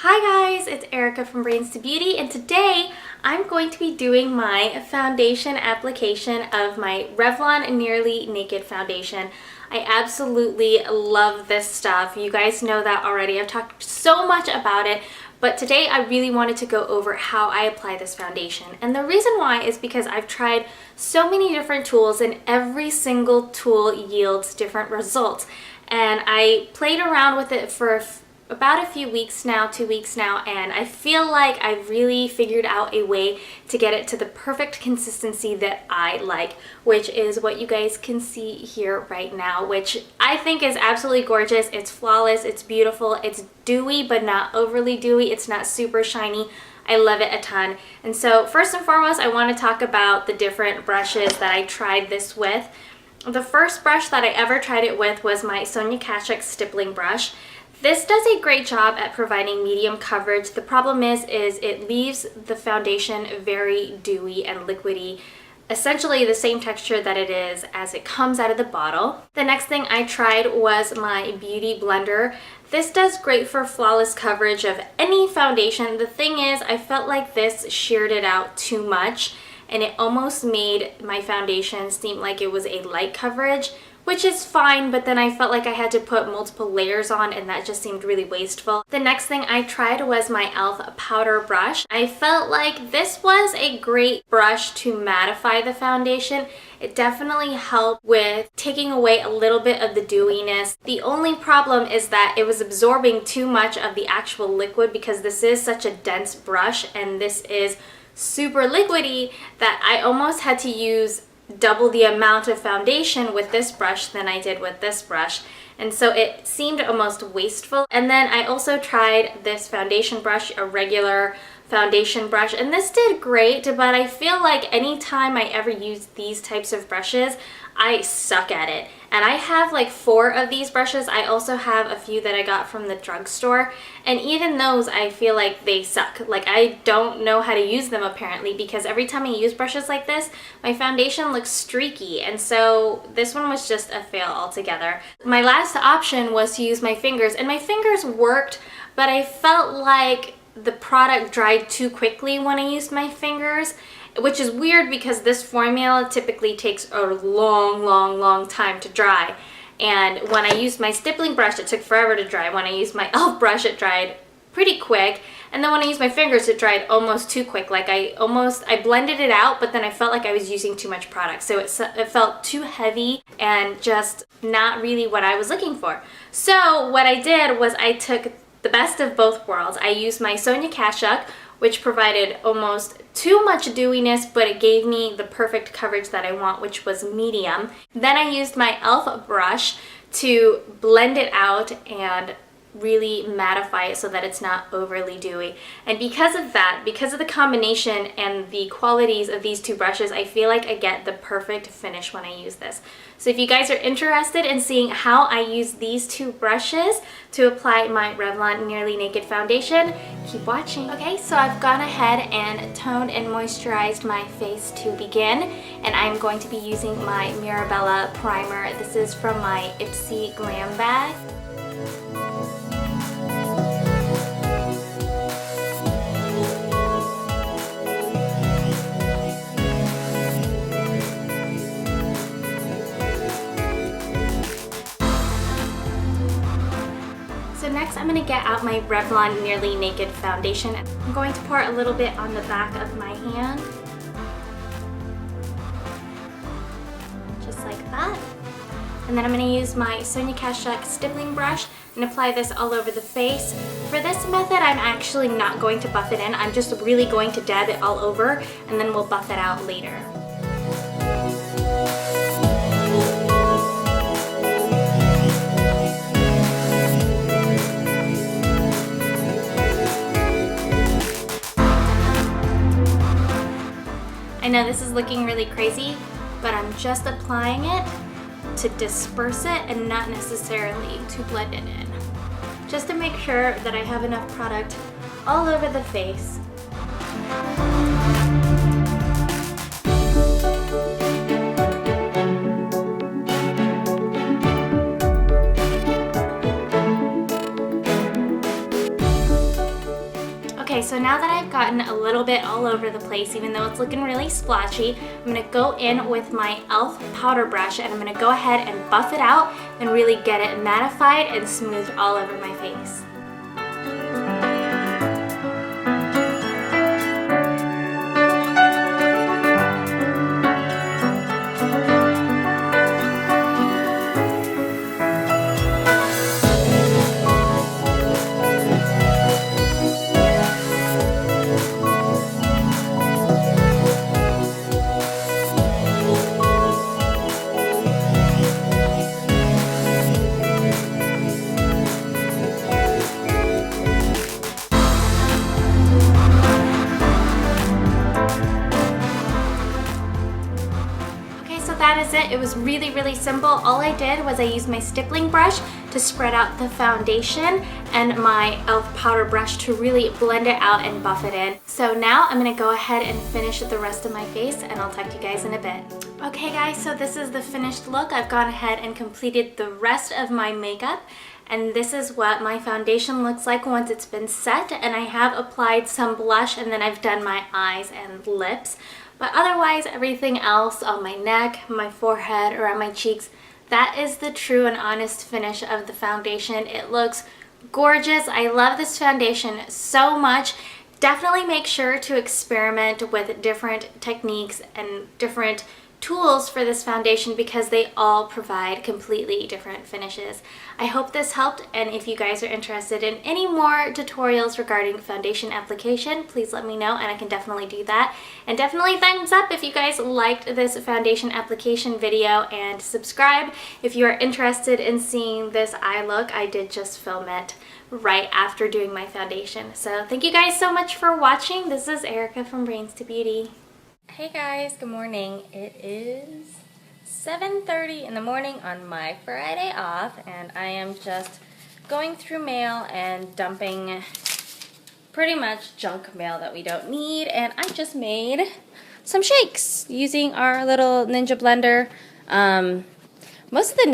Hi guys, it's Erica from Brains to Beauty, and today I'm going to be doing my foundation application of my Revlon Nearly Naked Foundation. I absolutely love this stuff. You guys know that already. I've talked so much about it, but today I really wanted to go over how I apply this foundation. And the reason why is because I've tried so many different tools and every single tool yields different results. And I played around with it for about a few weeks now, 2 weeks now, and I feel like I've really figured out a way to get it to the perfect consistency that I like, which is what you guys can see here right now, which I think is absolutely gorgeous. It's flawless, it's beautiful, it's dewy but not overly dewy, it's not super shiny. I love it a ton. And so first and foremost, I want to talk about the different brushes that I tried this with. The first brush that I ever tried it with was my Sonia Kashuk stippling brush. This does a great job at providing medium coverage. The problem is it leaves the foundation very dewy and liquidy, essentially the same texture that it is as it comes out of the bottle. The next thing I tried was my Beauty Blender. This does great for flawless coverage of any foundation. The thing is, I felt like this sheared it out too much, and it almost made my foundation seem like it was a light coverage, which is fine, but then I felt like I had to put multiple layers on and that just seemed really wasteful. The next thing I tried was my e.l.f. powder brush. I felt like this was a great brush to mattify the foundation. It definitely helped with taking away a little bit of the dewiness. The only problem is that it was absorbing too much of the actual liquid because this is such a dense brush and this is super liquidy that I almost had to use double the amount of foundation with this brush than I did with this brush, and so it seemed almost wasteful. And then I also tried this foundation brush, a regular foundation brush, and this did great, but I feel like anytime I ever use these types of brushes, I suck at it. And I have like 4 of these brushes. I also have a few that I got from the drugstore, and even those I feel like they suck. Like I don't know how to use them apparently, because every time I use brushes like this, my foundation looks streaky, and so this one was just a fail altogether. My last option was to use my fingers, and my fingers worked, but I felt like the product dried too quickly when I used my fingers, which is weird because this formula typically takes a long time to dry. And when I used my stippling brush, it took forever to dry. When I used my e.l.f. brush, it dried pretty quick. And then when I used my fingers, it dried almost too quick. Like I blended it out, but then I felt like I was using too much product. So it felt too heavy and just not really what I was looking for. So what I did was I took the best of both worlds. I used my Sonia Kashuk, which provided almost too much dewiness, but it gave me the perfect coverage that I want, which was medium. Then I used my e.l.f. brush to blend it out and really mattify it so that it's not overly dewy. And because of that, because of the combination and the qualities of these two brushes, I feel like I get the perfect finish when I use this. So if you guys are interested in seeing how I use these two brushes to apply my Revlon Nearly Naked Foundation, keep watching. Okay, so I've gone ahead and toned and moisturized my face to begin, and I'm going to be using my Mirabella primer. This is from my Ipsy Glam Bag. So next I'm going to get out my Revlon Nearly Naked Foundation. I'm going to pour a little bit on the back of my hand. Just like that. And then I'm going to use my Sonia Kashuk stippling brush and apply this all over the face. For this method, I'm actually not going to buff it in. I'm just really going to dab it all over, and then we'll buff it out later. I know this is looking really crazy, but I'm just applying it to disperse it and not necessarily to blend it in. Just to make sure that I have enough product all over the face. Okay, so now that I've gotten a little bit all over the place, even though it's looking really splotchy, I'm gonna go in with my e.l.f. powder brush and I'm gonna go ahead and buff it out and really get it mattified and smoothed all over my face. That is it. It was really, really simple. All I did was I used my stippling brush to spread out the foundation and my e.l.f. powder brush to really blend it out and buff it in. So now I'm gonna go ahead and finish the rest of my face and I'll talk to you guys in a bit. Okay guys, so this is the finished look. I've gone ahead and completed the rest of my makeup. And this is what my foundation looks like once it's been set. And I have applied some blush and then I've done my eyes and lips. But otherwise, everything else on my neck, my forehead, around my cheeks, that is the true and honest finish of the foundation. It looks gorgeous. I love this foundation so much. Definitely make sure to experiment with different techniques and different tools for this foundation because they all provide completely different finishes. I hope this helped, and if you guys are interested in any more tutorials regarding foundation application, please let me know and I can definitely do that. And definitely thumbs up if you guys liked this foundation application video, and subscribe if you are interested in seeing this eye look. I did just film it right after doing my foundation. So thank you guys so much for watching. This is Erica from Brains to Beauty. Hey guys, good morning. It is 7:30 in the morning on my Friday off, and I am just going through mail and dumping pretty much junk mail that we don't need. And I just made some shakes using our little Ninja blender. Most of the